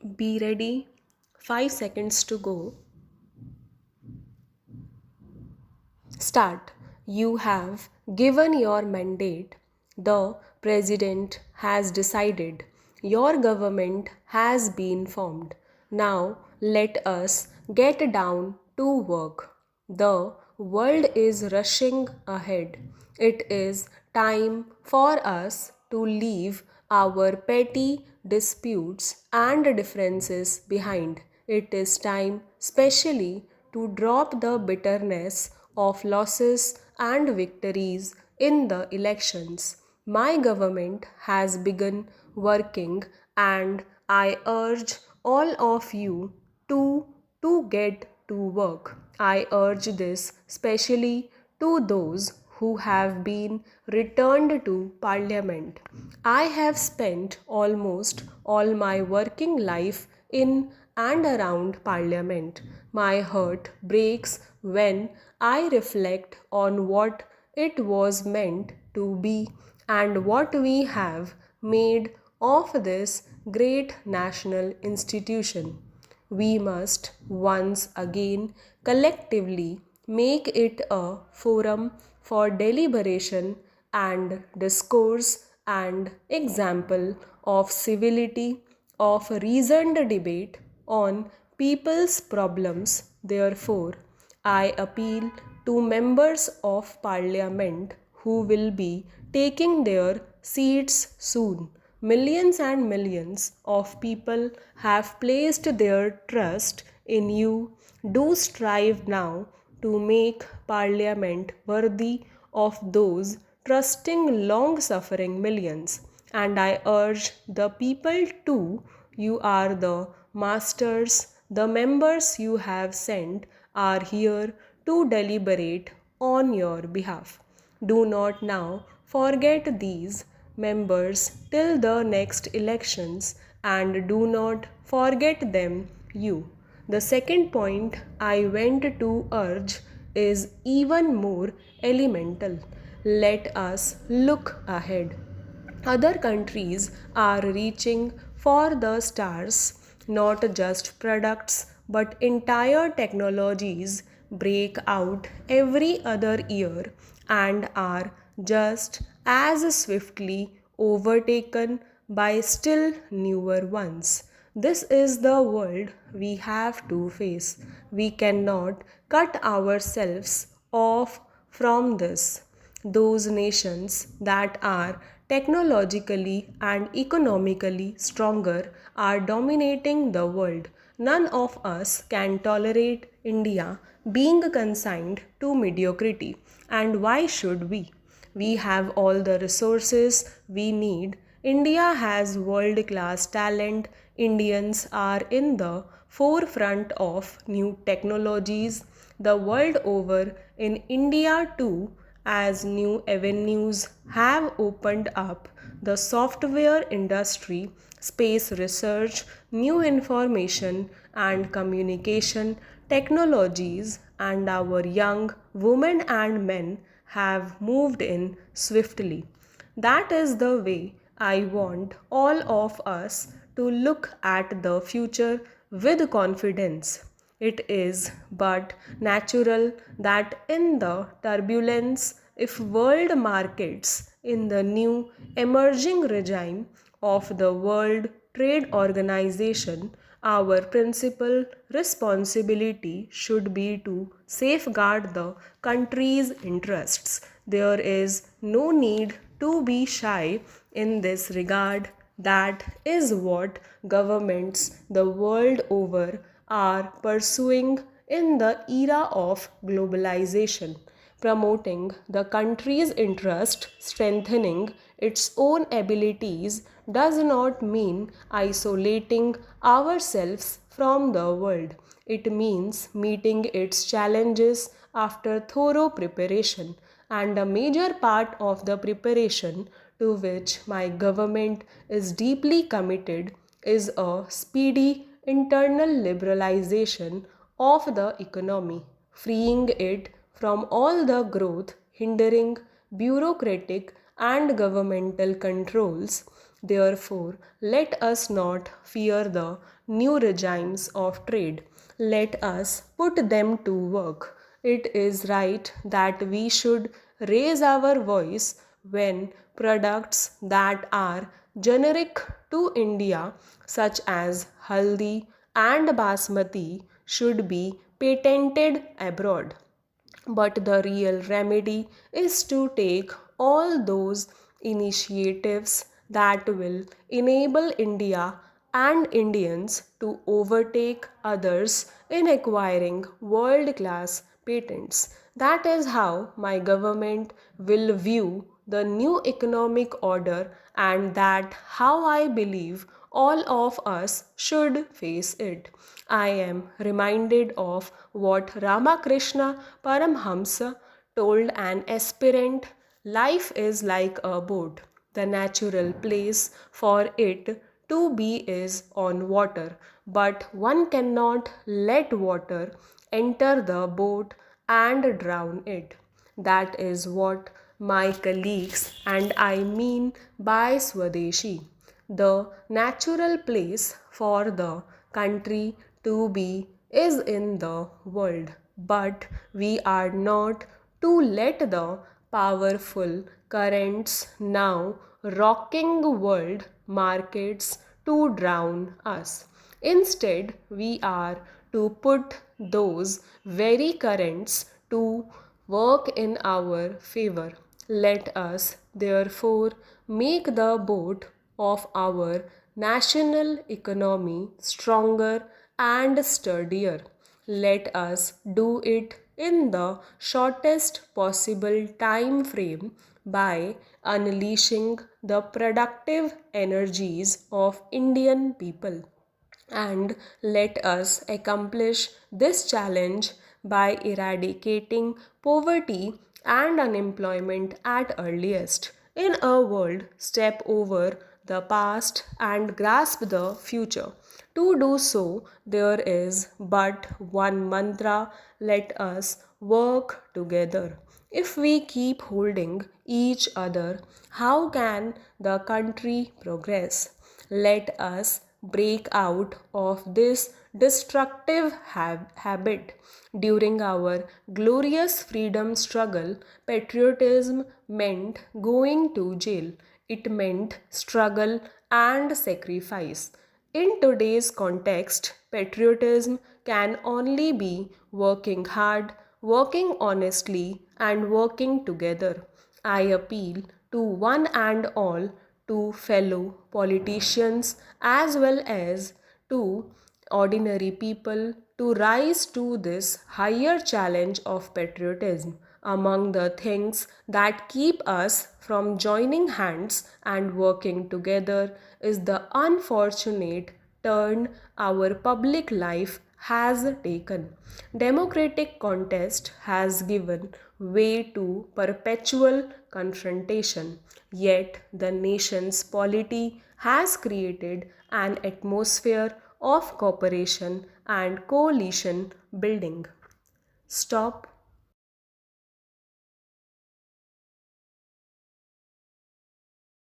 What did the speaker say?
Be ready. 5 seconds to go. Start. You have given your mandate. The President has decided. Your government has been formed. Now let us get down to work. The world is rushing ahead. It is time for us to leave our petty disputes and differences behind. It is time, specially, to drop the bitterness of losses and victories in the elections. My government has begun working, and I urge all of you to get to work. I urge this specially to those who have been returned to Parliament. I have spent almost all my working life in and around Parliament. My heart breaks when I reflect on what it was meant to be and what we have made of this great national institution. We must once again collectively make it a forum for deliberation and discourse and example of civility, of reasoned debate on people's problems. Therefore, I appeal to members of parliament who will be taking their seats soon. Millions and millions of people have placed their trust in you. Do strive now to make Parliament worthy of those trusting long suffering millions. And I urge the people too. You are the masters. The members you have sent are here to deliberate on your behalf. Do not now forget these members till the next elections, and do not forget them you. The second point I went to urge is even more elemental. Let us look ahead. Other countries are reaching for the stars, not just products but entire technologies break out every other year and are just as swiftly overtaken by still newer ones. This is the world we have to face. We cannot cut ourselves off from this. Those nations that are technologically and economically stronger are dominating the world. None of us can tolerate India being consigned to mediocrity. And why should we? We have all the resources we need. India has world class talent. Indians are in the forefront of new technologies the world over. In India, too, as new avenues have opened up, the software industry, space research, new information and communication technologies, and our young women and men have moved in swiftly. That is the way I want all of us to look at the future with confidence. It is but natural that in the turbulence, if world markets in the new emerging regime of the World Trade Organization, our principal responsibility should be to safeguard the country's interests. There is no need to be shy in this regard. That is what governments the world over are pursuing in the era of globalization, promoting the country's interest, strengthening its own abilities does not mean isolating ourselves from the world. It means meeting its challenges after thorough preparation, and a major part of the preparation to which my government is deeply committed is a speedy internal liberalization of the economy, freeing it from all the growth hindering bureaucratic and governmental controls. Therefore, let us not fear the new regimes of trade. Let us put them to work. It is right that we should raise our voice when products that are generic to India, such as haldi and basmati, should be patented abroad. But the real remedy is to take all those initiatives that will enable India and Indians to overtake others in acquiring world class patents. That is how my government will view the new economic order, and that how I believe all of us should face it. I am reminded of what Ramakrishna Paramhamsa told an aspirant: life is like a boat. The natural place for it to be is on water, but one cannot let water enter the boat and drown it. That is what my colleagues and I mean by Swadeshi, the natural place for the country to be is in the world, but we are not to let the powerful currents now rocking world markets to drown us. Instead, we are to put those very currents to work in our favor. Let us therefore make the boat of our national economy stronger and sturdier. Let us do it in the shortest possible time frame by unleashing the productive energies of Indian people. And let us accomplish this challenge by eradicating poverty and unemployment at earliest. In a world, step over the past and grasp the future. To do so, there is but one mantra: let us work together. If we keep holding each other, how can the country progress? Let us break out of this destructive habit. During our glorious freedom struggle, patriotism meant going to jail. It meant struggle and sacrifice. In today's context, patriotism can only be working hard, working honestly, and working together. I appeal to one and all, to fellow politicians as well as to ordinary people, to rise to this higher challenge of patriotism. Among the things that keep us from joining hands and working together is the unfortunate turn our public life has taken. Democratic contest has given way to perpetual confrontation, yet the nation's polity has created an atmosphere of cooperation and coalition building. Stop